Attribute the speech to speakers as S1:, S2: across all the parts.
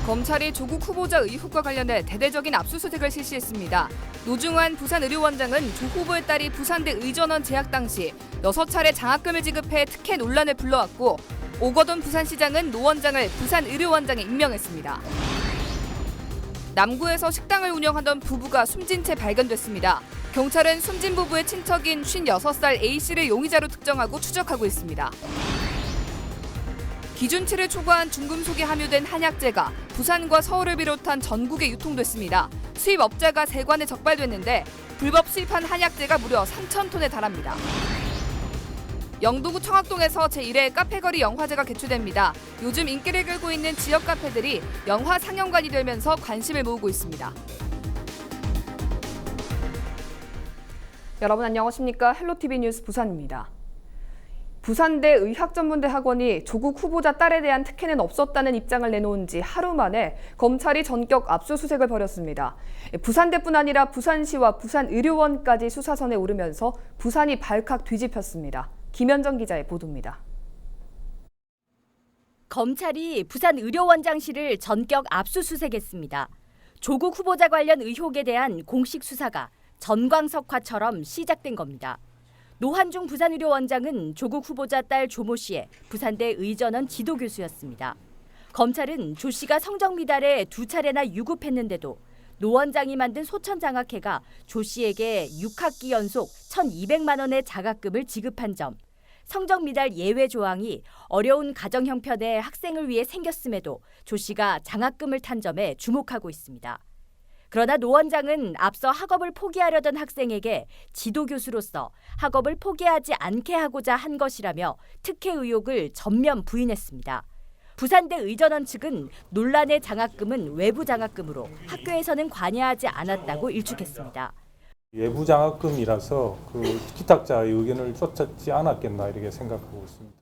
S1: 검찰이 조국 후보자 의혹과 관련해 대대적인 압수수색을 실시했습니다. 노중환 부산의료원장은 조 후보의 딸이 부산대 의전원 재학 당시 6차례 장학금을 지급해 특혜 논란을 불러왔고, 오거돈 부산시장은 노 원장을 부산의료원장에 임명했습니다. 남구에서 식당을 운영하던 부부가 숨진 채 발견됐습니다. 경찰은 숨진 부부의 친척인 56살 A씨를 용의자로 특정하고 추적하고 있습니다. 기준치를 초과한 중금속이 함유된 한약재가 부산과 서울을 비롯한 전국에 유통됐습니다. 수입업자가 세관에 적발됐는데 불법 수입한 한약재가 무려 3,000톤에 달합니다. 영도구 청학동에서 제1회 카페거리 영화제가 개최됩니다. 요즘 인기를 끌고 있는 지역 카페들이 영화 상영관이 되면서 관심을 모으고 있습니다. 여러분 안녕하십니까? 헬로티비 뉴스 부산입니다. 부산대 의학전문대학원이 조국 후보자 딸에 대한 특혜는 없었다는 입장을 내놓은 지 하루 만에 검찰이 전격 압수수색을 벌였습니다. 부산대뿐 아니라 부산시와 부산의료원까지 수사선에 오르면서 부산이 발칵 뒤집혔습니다. 김현정 기자의 보도입니다.
S2: 검찰이 부산의료원장실을 전격 압수수색했습니다. 조국 후보자 관련 의혹에 대한 공식 수사가 전광석화처럼 시작된 겁니다. 노한중 부산의료원장은 조국 후보자 딸 조모 씨의 부산대 의전원 지도교수였습니다. 검찰은 조 씨가 성적 미달에 2차례나 유급했는데도 노 원장이 만든 소천장학회가 조 씨에게 6학기 연속 1,200만 원의 장학금을 지급한 점, 성적 미달 예외 조항이 어려운 가정 형편의 학생을 위해 생겼음에도 조 씨가 장학금을 탄 점에 주목하고 있습니다. 그러나 노 원장은 앞서 학업을 포기하려던 학생에게 지도교수로서 학업을 포기하지 않게 하고자 한 것이라며 특혜 의혹을 전면 부인했습니다. 부산대 의전원 측은 논란의 장학금은 외부 장학금으로 학교에서는 관여하지 않았다고 일축했습니다.
S3: 외부 장학금이라서 기탁자의 의견을 쫓지 않았겠나 이렇게 생각하고 있습니다.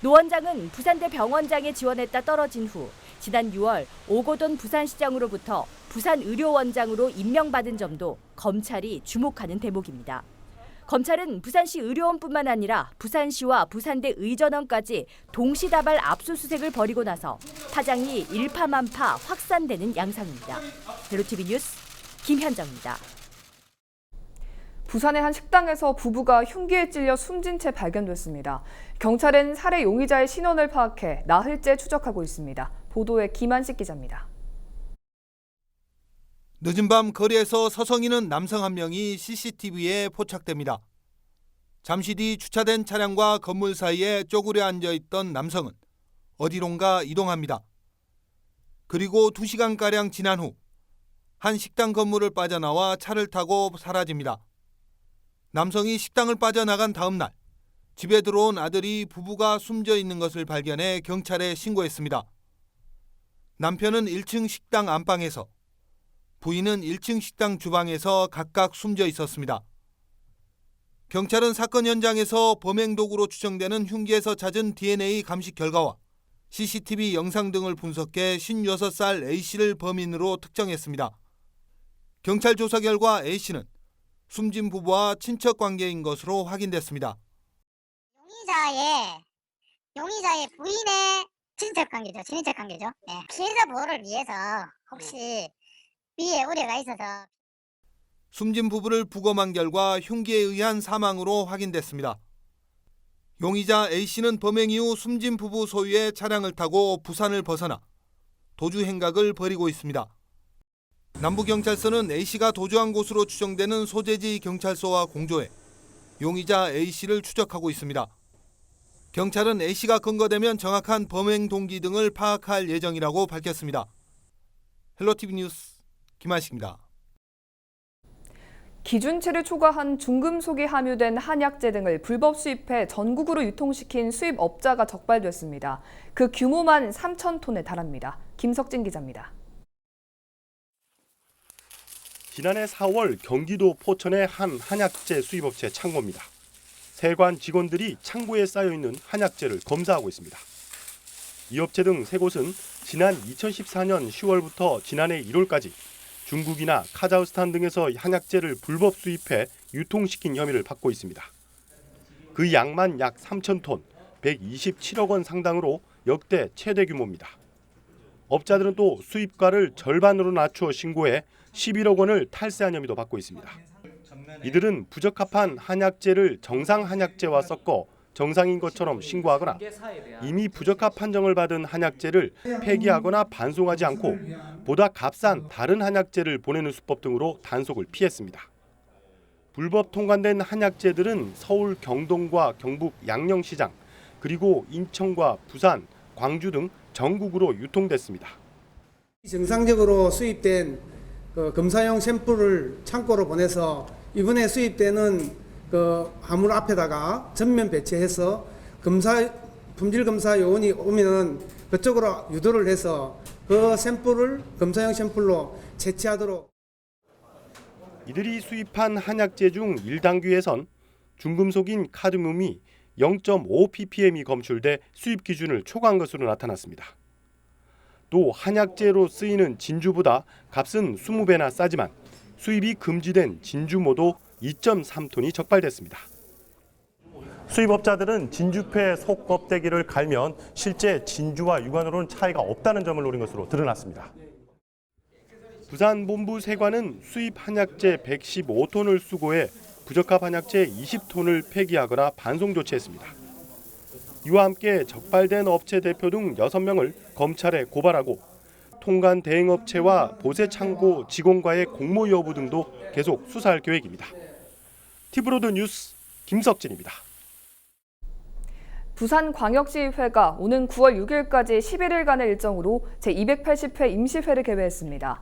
S2: 노 원장은 부산대 병원장에 지원했다 떨어진 후 지난 6월 오거돈 부산시장으로부터 부산의료원장으로 임명받은 점도 검찰이 주목하는 대목입니다. 검찰은 부산시 의료원뿐만 아니라 부산시와 부산대 의전원까지 동시다발 압수수색을 벌이고 나서 파장이 일파만파 확산되는 양상입니다. 헬로티비 뉴스 김현정입니다.
S1: 부산의 한 식당에서 부부가 흉기에 찔려 숨진 채 발견됐습니다. 경찰은 살해 용의자의 신원을 파악해 나흘째 추적하고 있습니다. 보도에 김한식 기자입니다.
S4: 늦은 밤 거리에서 서성이는 남성 한 명이 CCTV에 포착됩니다. 잠시 뒤 주차된 차량과 건물 사이에 쪼그려 앉아있던 남성은 어디론가 이동합니다. 그리고 2시간가량 지난 후 한 식당 건물을 빠져나와 차를 타고 사라집니다. 남성이 식당을 빠져나간 다음 날 집에 들어온 아들이 부부가 숨져 있는 것을 발견해 경찰에 신고했습니다. 남편은 1층 식당 안방에서, 부인은 1층 식당 주방에서 각각 숨져 있었습니다. 경찰은 사건 현장에서 범행 도구로 추정되는 흉기에서 찾은 DNA 감식 결과와 CCTV 영상 등을 분석해 56살 A씨를 범인으로 특정했습니다. 경찰 조사 결과 A씨는 숨진 부부와 친척 관계인 것으로 확인됐습니다.
S5: 용의자의 부인의 친척 관계죠. 네. 피해자 보호를 위해서 혹시 위에 우려가 있어서
S4: 숨진 부부를 부검한 결과 흉기에 의한 사망으로 확인됐습니다. 용의자 A씨는 범행 이후 숨진 부부 소유의 차량을 타고 부산을 벗어나 도주 행각을 벌이고 있습니다. 남부경찰서는 A씨가 도주한 곳으로 추정되는 소재지 경찰서와 공조해 용의자 A씨를 추적하고 있습니다. 경찰은 A씨가 검거되면 정확한 범행 동기 등을 파악할 예정이라고 밝혔습니다. 헬로티비 뉴스 김한식입니다.
S1: 기준치를 초과한 중금속이 함유된 한약재 등을 불법 수입해 전국으로 유통시킨 수입업자가 적발됐습니다. 그 규모만 3,000톤에 달합니다. 김석진 기자입니다.
S6: 지난해 4월 경기도 포천의 한 한약재 수입업체 창고입니다. 세관 직원들이 창고에 쌓여있는 한약재를 검사하고 있습니다. 이 업체 등 세 곳은 지난 2014년 10월부터 지난해 1월까지 중국이나 카자흐스탄 등에서 한약재를 불법 수입해 유통시킨 혐의를 받고 있습니다. 그 양만 약 3,000톤, 127억 원 상당으로 역대 최대 규모입니다. 업자들은 또 수입가를 절반으로 낮춰 신고해 11억 원을 탈세한 혐의도 받고 있습니다. 이들은 부적합한 한약재를 정상 한약재와 섞어 정상인 것처럼 신고하거나 이미 부적합 판정을 받은 한약재를 폐기하거나 반송하지 않고 보다 값싼 다른 한약재를 보내는 수법 등으로 단속을 피했습니다. 불법 통관된 한약재들은 서울 경동과 경북 양령시장 그리고 인천과 부산, 광주 등 전국으로 유통됐습니다.
S7: 정상적으로 수입된 검사용 샘플을 창고로 보내서 이번에 수입되는 화물 앞에다가 전면 배치해서 품질 검사 요원이 오면 그쪽으로 유도를 해서 그 샘플을 검사용 샘플로 채취하도록.
S6: 이들이 수입한 한약재 중 1단계에선 중금속인 카드뮴이 0.5 ppm이 검출돼 수입 기준을 초과한 것으로 나타났습니다. 또 한약재로 쓰이는 진주보다 값은 20배나 싸지만 수입이 금지된 진주모도 2.3톤이 적발됐습니다. 수입업자들은 진주패 속 껍데기를 갈면 실제 진주와 육안으로는 차이가 없다는 점을 노린 것으로 드러났습니다. 부산 본부 세관은 수입 한약재 115톤을 수거해 부적합 한약재 20톤을 폐기하거나 반송 조치했습니다. 이와 함께 적발된 업체 대표 등 6명을 검찰에 고발하고 통관 대행업체와 보세창고 직원과의 공모 여부 등도 계속 수사할 계획입니다. 티브로드 뉴스 김석진입니다.
S1: 부산광역시의회가 오는 9월 6일까지 11일간의 일정으로 제280회 임시회를 개회했습니다.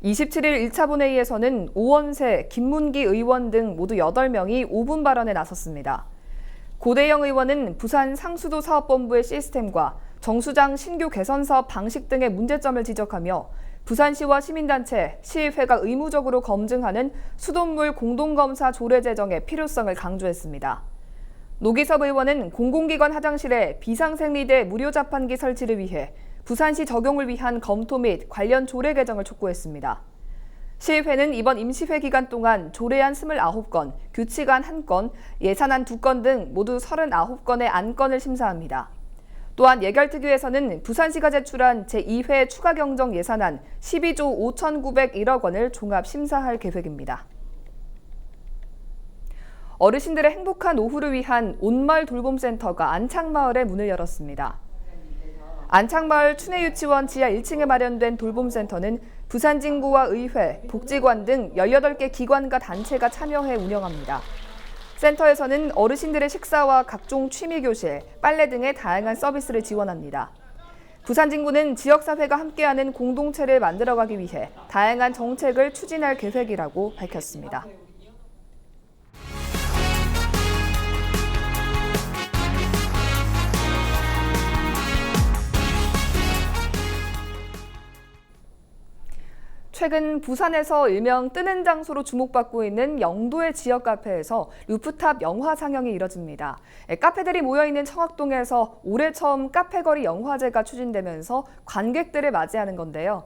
S1: 27일 1차 본회의에서는 오원세, 김문기 의원 등 모두 8명이 5분 발언에 나섰습니다. 고대영 의원은 부산 상수도 사업본부의 시스템과 정수장 신규 개선 사업 방식 등의 문제점을 지적하며 부산시와 시민단체, 시의회가 의무적으로 검증하는 수돗물 공동검사 조례 제정의 필요성을 강조했습니다. 노기섭 의원은 공공기관 화장실에 비상생리대 무료 자판기 설치를 위해 부산시 적용을 위한 검토 및 관련 조례 개정을 촉구했습니다. 시의회는 이번 임시회 기간 동안 조례안 29건, 규칙안 1건, 예산안 2건 등 모두 39건의 안건을 심사합니다. 또한 예결특위에서는 부산시가 제출한 제2회 추가 경정 예산안 12조 5,901억 원을 종합 심사할 계획입니다. 어르신들의 행복한 오후를 위한 온마을 돌봄센터가 안창마을에 문을 열었습니다. 안창마을 춘해유치원 지하 1층에 마련된 돌봄센터는 부산진구와 의회, 복지관 등 18개 기관과 단체가 참여해 운영합니다. 센터에서는 어르신들의 식사와 각종 취미교실, 빨래 등의 다양한 서비스를 지원합니다. 부산진구는 지역사회가 함께하는 공동체를 만들어가기 위해 다양한 정책을 추진할 계획이라고 밝혔습니다. 최근 부산에서 일명 뜨는 장소로 주목받고 있는 영도의 지역 카페에서 루프탑 영화 상영이 이뤄집니다. 카페들이 모여있는 청학동에서 올해 처음 카페거리 영화제가 추진되면서 관객들을 맞이하는 건데요.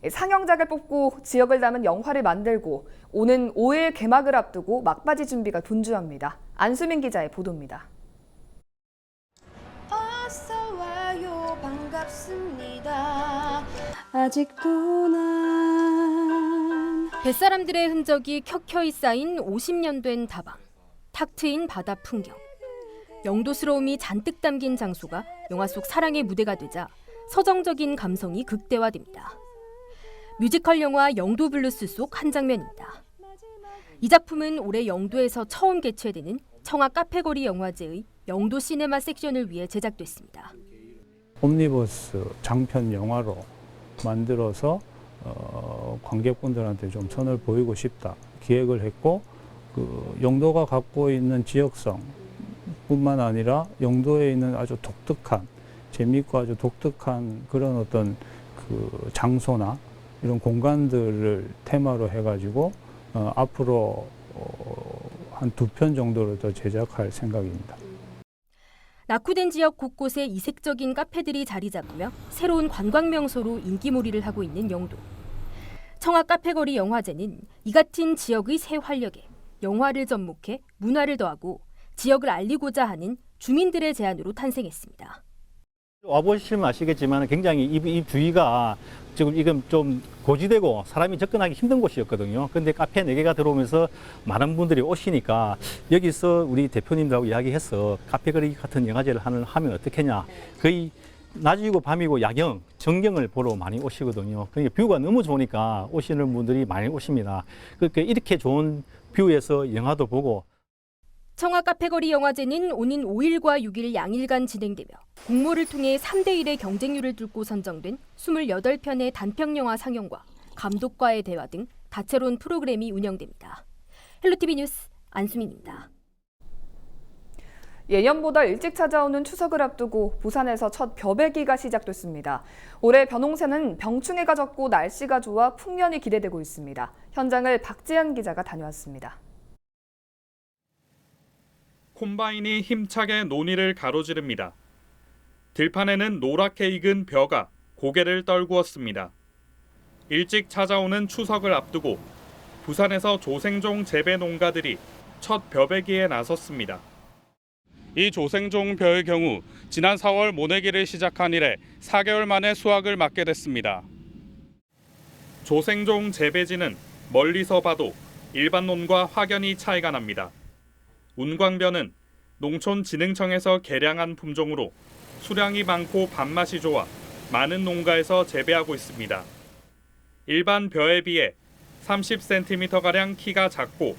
S1: 상영작을 뽑고 지역을 담은 영화를 만들고 오는 5일 개막을 앞두고 막바지 준비가 분주합니다. 안수민 기자의 보도입니다.
S8: 어서 와요 반갑습니다. 아직도 난
S2: 뱃사람들의 흔적이 켜켜이 쌓인 50년 된 다방, 탁 트인 바다 풍경. 영도스러움이 잔뜩 담긴 장소가 영화 속 사랑의 무대가 되자 서정적인 감성이 극대화됩니다. 뮤지컬 영화 영도 블루스 속 한 장면입니다. 이 작품은 올해 영도에서 처음 개최되는 청하 카페거리 영화제의 영도 시네마 섹션을 위해 제작됐습니다.
S9: 옴니버스 장편 영화로 만들어서 관객분들한테 좀 선을 보이고 싶다 기획을 했고, 영도가 갖고 있는 지역성 뿐만 아니라 영도에 있는 아주 독특한, 재미있고 아주 독특한 그런 어떤 장소나 이런 공간들을 테마로 해가지고 앞으로 한 2편 정도를 더 제작할 생각입니다.
S2: 낙후된 지역 곳곳에 이색적인 카페들이 자리 잡으며 새로운 관광 명소로 인기몰이를 하고 있는 영도. 청하 카페거리 영화제는 이 같은 지역의 새 활력에 영화를 접목해 문화를 더하고 지역을 알리고자 하는 주민들의 제안으로 탄생했습니다.
S10: 와보시면 아시겠지만 굉장히 이 주위가 지금 좀 고지되고 사람이 접근하기 힘든 곳이었거든요. 근데 카페 4개가 들어오면서 많은 분들이 오시니까 여기서 우리 대표님들하고 이야기해서 카페 그리기 같은 영화제를 하면 어떻겠냐. 거의 낮이고 밤이고 야경, 전경을 보러 많이 오시거든요. 그러니까 뷰가 너무 좋으니까 오시는 분들이 많이 오십니다. 그러니까 이렇게 좋은 뷰에서 영화도 보고.
S2: 청와 카페거리 영화제는 오는 5일과 6일 양일간 진행되며 공모를 통해 3대1의 경쟁률을 뚫고 선정된 28편의 단편영화 상영과 감독과의 대화 등 다채로운 프로그램이 운영됩니다. 헬로티비 뉴스 안수민입니다.
S1: 예년보다 일찍 찾아오는 추석을 앞두고 부산에서 첫 벼베기가 시작됐습니다. 올해 벼농사는 병충해가 적고 날씨가 좋아 풍년이 기대되고 있습니다. 현장을 박지한 기자가 다녀왔습니다.
S11: 콤바인이 힘차게 논이를 가로지릅니다. 들판에는 노랗게 익은 벼가 고개를 떨구었습니다. 일찍 찾아오는 추석을 앞두고 부산에서 조생종 재배 농가들이 첫 벼베기에 나섰습니다. 이 조생종 벼의 경우 지난 4월 모내기를 시작한 이래 4개월 만에 수확을 맞게 됐습니다. 조생종 재배지는 멀리서 봐도 일반 논과 확연히 차이가 납니다. 운광벼는 농촌진흥청에서 개량한 품종으로 수량이 많고 밥맛이 좋아 많은 농가에서 재배하고 있습니다. 일반 벼에 비해 30cm가량 키가 작고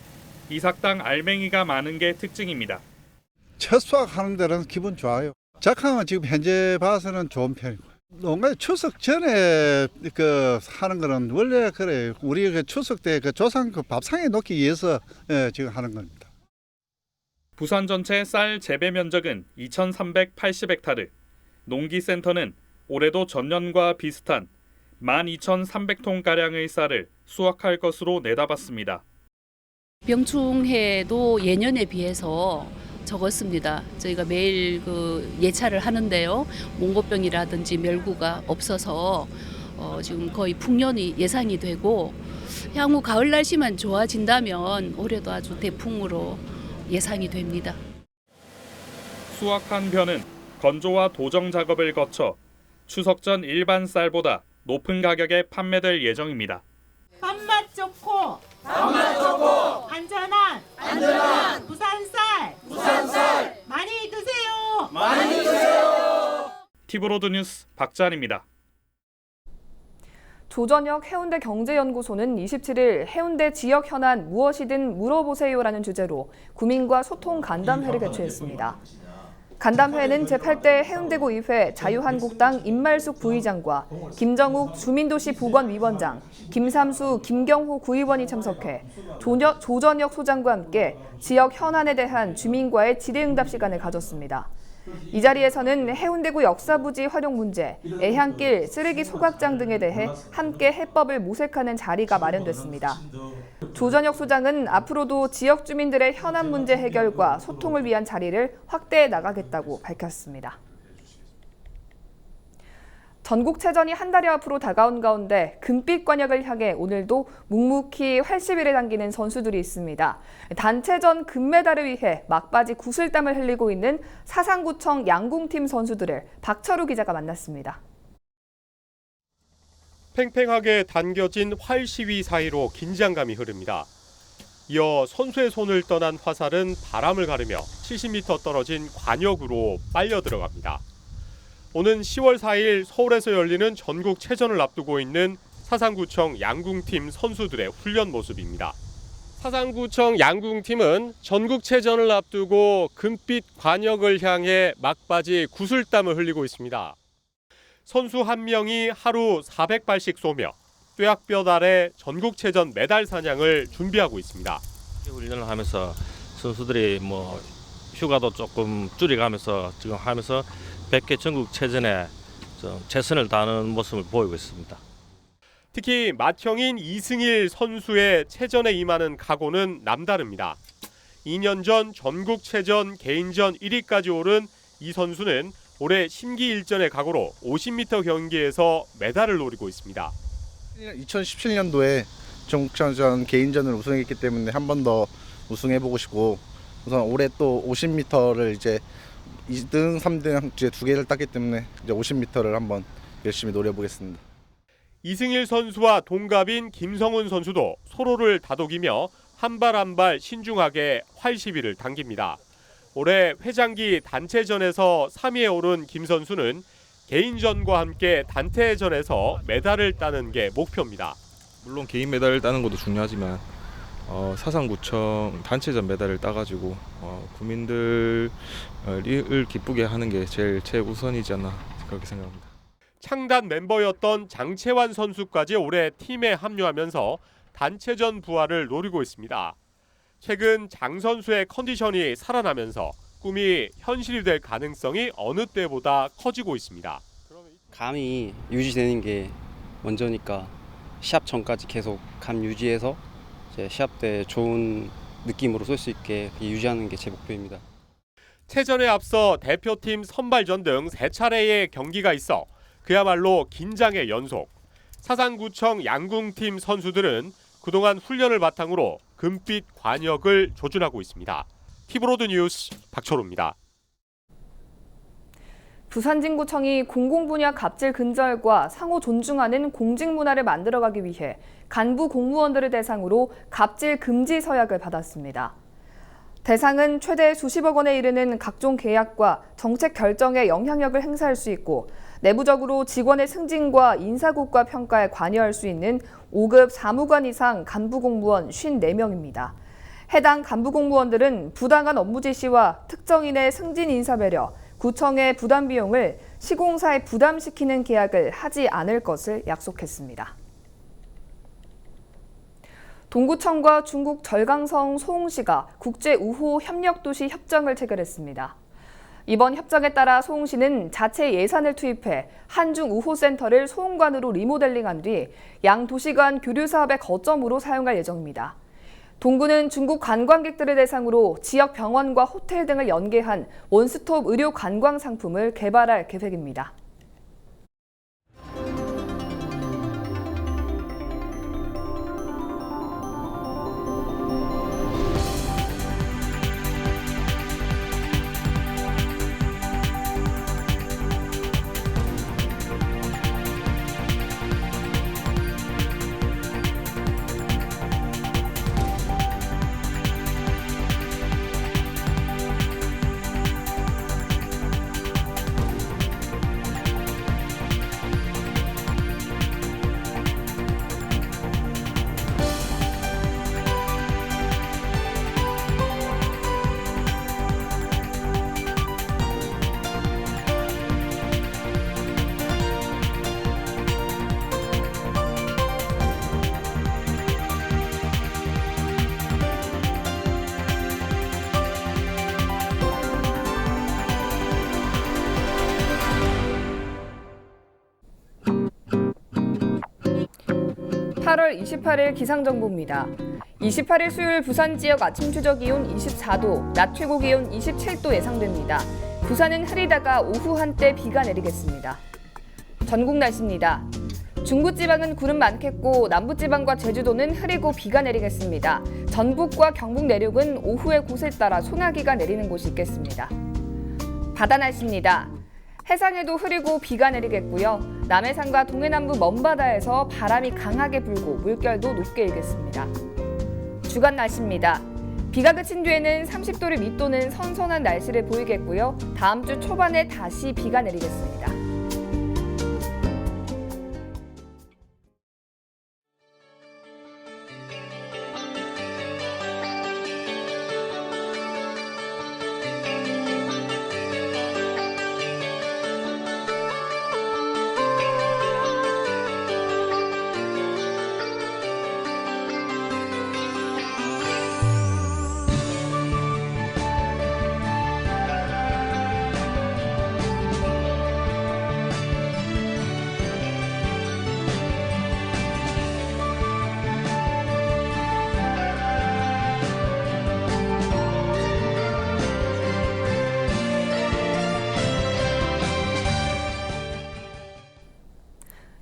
S11: 이삭당 알맹이가 많은 게 특징입니다.
S12: 첫 수확하는 데는 기분 좋아요. 작황은 지금 현재 봐서는 좋은 편이고. 농가 추석 전에 하는 거는 원래 그래. 우리 추석 때 조상 밥상에 놓기 위해서 지금 하는 겁니다.
S11: 부산 전체 쌀 재배 면적은 2,380헥타르. 농기센터는 올해도 전년과 비슷한 12,300톤가량의 쌀을 수확할 것으로 내다봤습니다.
S13: 병충해도 예년에 비해서 적었습니다. 저희가 매일 예찰을 하는데요. 몽고병이라든지 멸구가 없어서 지금 거의 풍년이 예상이 되고 향후 가을 날씨만 좋아진다면 올해도 아주 대풍으로 예상이 됩니다.
S11: 수확한 벼는 건조와 도정 작업을 거쳐 추석 전 일반 쌀보다 높은 가격에 판매될 예정입니다.
S14: 밥맛 좋고 안전한 부산쌀 많이 드세요.
S11: 티브로드 뉴스 박찬입니다.
S1: 조전혁 해운대 경제연구소는 27일 해운대 지역 현안 무엇이든 물어보세요라는 주제로 구민과 소통 간담회를 개최했습니다. 간담회는 제8대 해운대구 의회 자유한국당 임말숙 부의장과 김정욱 주민도시 보건위원장, 김삼수, 김경호 구의원이 참석해 조전혁 소장과 함께 지역 현안에 대한 주민과의 질의응답 시간을 가졌습니다. 이 자리에서는 해운대구 역사부지 활용 문제, 애향길, 쓰레기 소각장 등에 대해 함께 해법을 모색하는 자리가 마련됐습니다. 조전혁 소장은 앞으로도 지역 주민들의 현안 문제 해결과 소통을 위한 자리를 확대해 나가겠다고 밝혔습니다. 전국체전이 한 달여 앞으로 다가온 가운데 금빛 관역을 향해 오늘도 묵묵히 활시위를 당기는 선수들이 있습니다. 단체전 금메달을 위해 막바지 구슬땀을 흘리고 있는 사상구청 양궁팀 선수들을 박철우 기자가 만났습니다.
S6: 팽팽하게 당겨진 활시위 사이로 긴장감이 흐릅니다. 이어 선수의 손을 떠난 화살은 바람을 가르며 70m 떨어진 관역으로 빨려 들어갑니다. 오는 10월 4일 서울에서 열리는 전국체전을 앞두고 있는 사상구청 양궁팀 선수들의 훈련 모습입니다. 사상구청 양궁팀은 전국체전을 앞두고 금빛 관역을 향해 막바지 구슬땀을 흘리고 있습니다. 선수 한 명이 하루 400발씩 쏘며 뙤약볕 아래 전국체전 메달 사냥을 준비하고 있습니다.
S15: 훈련을 하면서 선수들이 휴가도 조금 줄여가면서 지금 하면서 100개 전국체전에 최선을 다하는 모습을 보이고 있습니다.
S6: 특히 맏형인 이승일 선수의 체전에 임하는 각오는 남다릅니다. 2년 전 전국체전 개인전 1위까지 오른 이 선수는 올해 심기일전의 각오로 50m 경기에서 메달을 노리고 있습니다.
S16: 2017년도에 전국체전 개인전을 우승했기 때문에 한 번 더 우승해보고 싶고 우선 올해 또 50m를 이제 2등, 3등 이제 2개를 땄기 때문에 이제 50m를 한번 열심히 노려보겠습니다.
S6: 이승일 선수와 동갑인 김성훈 선수도 서로를 다독이며 한 발 한 발 신중하게 활시위를 당깁니다. 올해 회장기 단체전에서 3위에 오른 김 선수는 개인전과 함께 단체전에서 메달을 따는 게 목표입니다.
S17: 물론 개인 메달을 따는 것도 중요하지만 사상구청 단체전 메달을 따가지고 국민들을 기쁘게 하는 게 제일 최우선이지 않나 그렇게 생각합니다.
S6: 창단 멤버였던 장채환 선수까지 올해 팀에 합류하면서 단체전 부활을 노리고 있습니다. 최근 장 선수의 컨디션이 살아나면서 꿈이 현실이 될 가능성이 어느 때보다 커지고 있습니다.
S18: 감이 유지되는 게 먼저니까 시합 전까지 계속 감 유지해서 이제 시합 때 좋은 느낌으로 쏠 수 있게 유지하는 게 제 목표입니다.
S6: 체전에 앞서 대표팀 선발전 등 3차례의 경기가 있어 그야말로 긴장의 연속. 사상구청 양궁팀 선수들은 그동안 훈련을 바탕으로 금빛 관역을 조준하고 있습니다. 티브로드 뉴스 박철호입니다.
S1: 부산진구청이 공공분야 갑질 근절과 상호 존중하는 공직 문화를 만들어가기 위해 간부 공무원들을 대상으로 갑질 금지 서약을 받았습니다. 대상은 최대 수십억 원에 이르는 각종 계약과 정책 결정에 영향력을 행사할 수 있고 내부적으로 직원의 승진과 인사고과 평가에 관여할 수 있는 5급 사무관 이상 간부 공무원 54명입니다. 해당 간부 공무원들은 부당한 업무 지시와 특정인의 승진 인사 배려, 구청의 부담 비용을 시공사에 부담시키는 계약을 하지 않을 것을 약속했습니다. 동구청과 중국 절강성 소홍시가 국제우호 협력도시 협정을 체결했습니다. 이번 협정에 따라 소홍시는 자체 예산을 투입해 한중우호센터를 소홍관으로 리모델링한 뒤 양 도시 간 교류 사업의 거점으로 사용할 예정입니다. 동구는 중국 관광객들을 대상으로 지역 병원과 호텔 등을 연계한 원스톱 의료 관광 상품을 개발할 계획입니다. (8월 28일) 기상정보입니다. 28일 수요일 부산 지역 아침 최저 기온 24도, 낮 최고 기온 27도 예상됩니다. 부산은 흐리다가 오후 한때 비가 내리겠습니다. 전국 날씨입니다. 중부지방은 구름 많겠고 남부지방과 제주도는 흐리고 비가 내리겠습니다. 전북과 경북 내륙은 오후에 곳에 따라 소나기가 내리는 곳이 있겠습니다. 바다 날씨입니다. 해상에도 흐리고 비가 내리겠고요. 남해상과 동해남부 먼바다에서 바람이 강하게 불고 물결도 높게 일겠습니다. 주간 날씨입니다. 비가 그친 뒤에는 30도를 밑도는 선선한 날씨를 보이겠고요. 다음 주 초반에 다시 비가 내리겠습니다.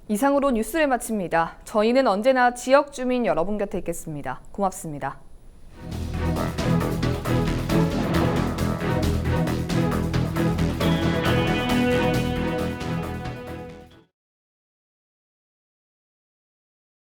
S1: 이상으로 뉴스를 마칩니다. 저희는 언제나 지역 주민 여러분 곁에 있겠습니다. 고맙습니다.